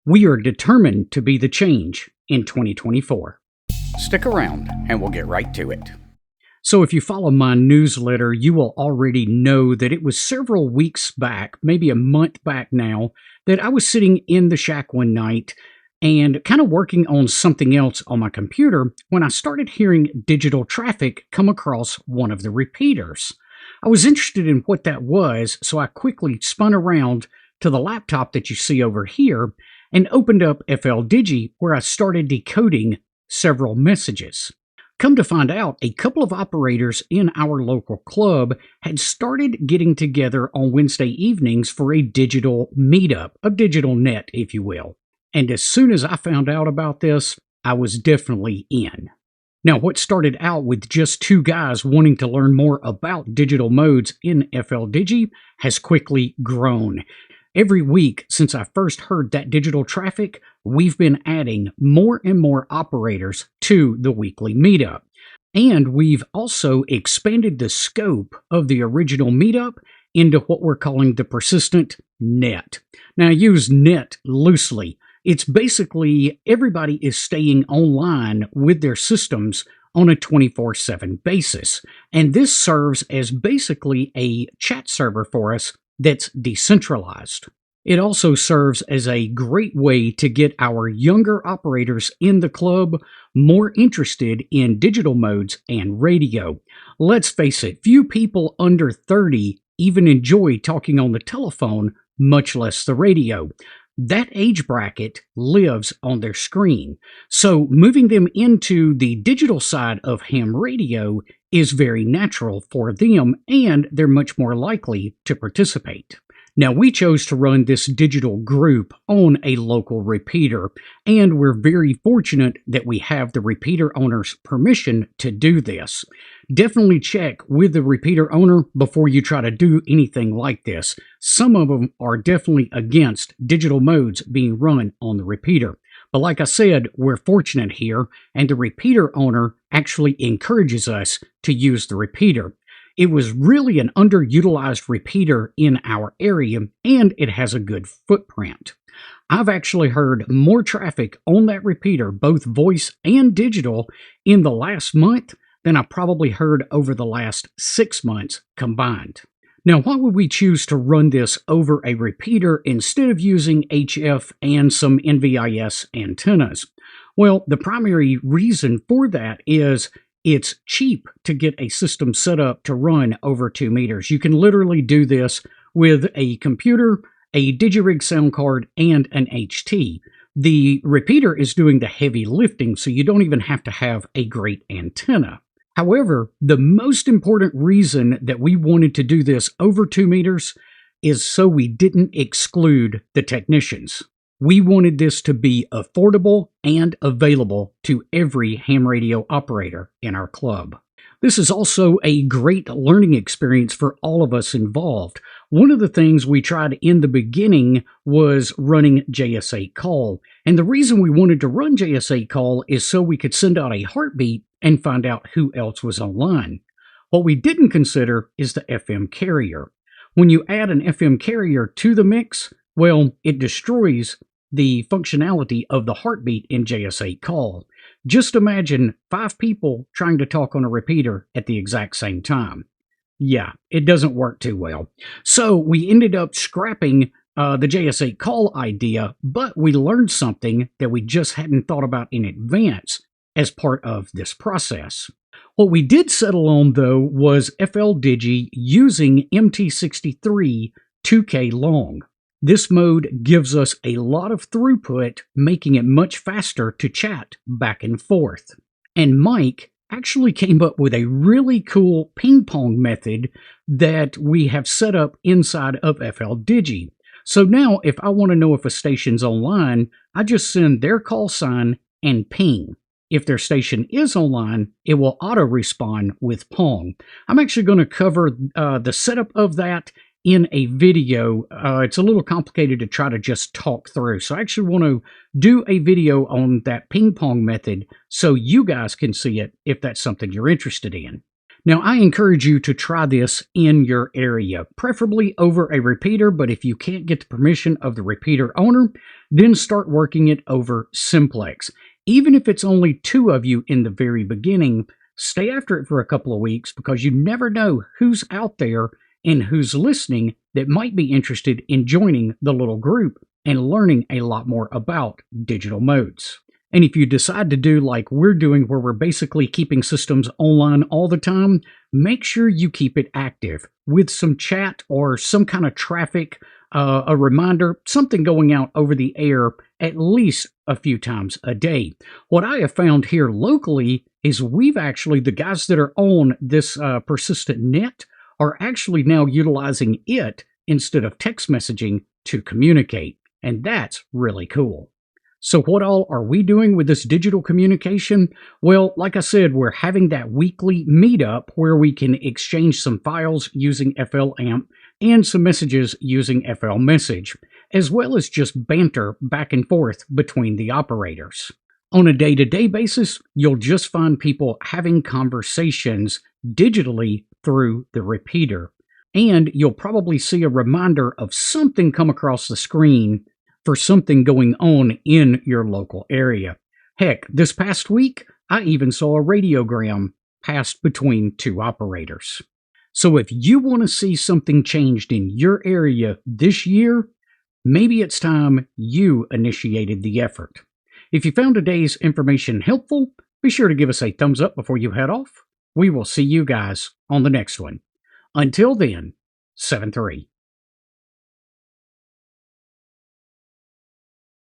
We are determined to be the change in 2024. Stick around and we'll get right to it. So if you follow my newsletter, you will already know that it was several weeks back, maybe a month back now, that I was sitting in the shack one night and kind of working on something else on my computer when I started hearing digital traffic come across one of the repeaters. I was interested in what that was, so I quickly spun around to the laptop that you see over here and opened up FLDIGI, where I started decoding several messages. Come to find out, a couple of operators in our local club had started getting together on Wednesday evenings for a digital meetup, a digital net, if you will. And as soon as I found out about this, I was definitely in. Now, what started out with just two guys wanting to learn more about digital modes in FLDIGI has quickly grown. Every week since I first heard that digital traffic, we've been adding more and more operators to the weekly meetup. And we've also expanded the scope of the original meetup into what we're calling the persistent net. Now, I use net loosely. It's basically everybody is staying online with their systems on a 24/7 basis. And this serves as basically a chat server for us that's decentralized. It also serves as a great way to get our younger operators in the club more interested in digital modes and radio. Let's face it, few people under 30 even enjoy talking on the telephone, much less the radio. That age bracket lives on their screen. So moving them into the digital side of ham radio is very natural for them, and they're much more likely to participate. Now, we chose to run this digital group on a local repeater, and we're very fortunate that we have the repeater owner's permission to do this. Definitely check with the repeater owner before you try to do anything like this. Some of them are definitely against digital modes being run on the repeater. But like I said, we're fortunate here, and the repeater owner actually encourages us to use the repeater. It was really an underutilized repeater in our area, and it has a good footprint. I've actually heard more traffic on that repeater, both voice and digital, in the last month than I probably heard over the last 6 months combined. Now, why would we choose to run this over a repeater instead of using HF and some NVIS antennas? Well, the primary reason for that is it's cheap to get a system set up to run over 2 meters. You can literally do this with a computer, a DigiRig sound card, and an HT. The repeater is doing the heavy lifting, so you don't even have to have a great antenna. However, the most important reason that we wanted to do this over 2 meters is so we didn't exclude the technicians. We wanted this to be affordable and available to every ham radio operator in our club. This is also a great learning experience for all of us involved. One of the things we tried in the beginning was running JS8 call. And the reason we wanted to run JS8 call is so we could send out a heartbeat and find out who else was online. What we didn't consider is the FM carrier. When you add an FM carrier to the mix, well, it destroys the functionality of the heartbeat in JS8 call. Just imagine 5 people trying to talk on a repeater at the exact same time. Yeah, it doesn't work too well. So we ended up scrapping the JS8 call idea, but we learned something that we just hadn't thought about in advance as part of this process. What we did settle on, though, was FLDIGI using MT63 2K long. This mode gives us a lot of throughput, making it much faster to chat back and forth. And Mike actually came up with a really cool ping-pong method that we have set up inside of FLDIGI. So now if I want to know if a station's online, I just send their call sign and ping. If their station is online, it will auto-respond with Pong. I'm actually going to cover the setup of that in a video. It's a little complicated to try to just talk through. So I actually want to do a video on that ping pong method so you guys can see it if that's something you're interested in. Now, I encourage you to try this in your area, preferably over a repeater, but if you can't get the permission of the repeater owner, then start working it over simplex. Even if it's only two of you in the very beginning, stay after it for a couple of weeks because you never know who's out there and who's listening that might be interested in joining the little group and learning a lot more about digital modes. And if you decide to do like we're doing, where we're basically keeping systems online all the time, make sure you keep it active with some chat or some kind of traffic, a reminder, something going out over the air at least a few times a day. What I have found here locally is we've actually, the guys that are on this persistent net are actually now utilizing it instead of text messaging to communicate. And that's really cool. So what all are we doing with this digital communication? Well, like I said, we're having that weekly meetup where we can exchange some files using FLAMP and some messages using FL Message, as well as just banter back and forth between the operators. On a day-to-day basis, you'll just find people having conversations digitally through the repeater. And you'll probably see a reminder of something come across the screen for something going on in your local area. Heck, this past week, I even saw a radiogram passed between two operators. So if you want to see something changed in your area this year, maybe it's time you initiated the effort. If you found today's information helpful, be sure to give us a thumbs up before you head off. We will see you guys on the next one. Until then, 7-3.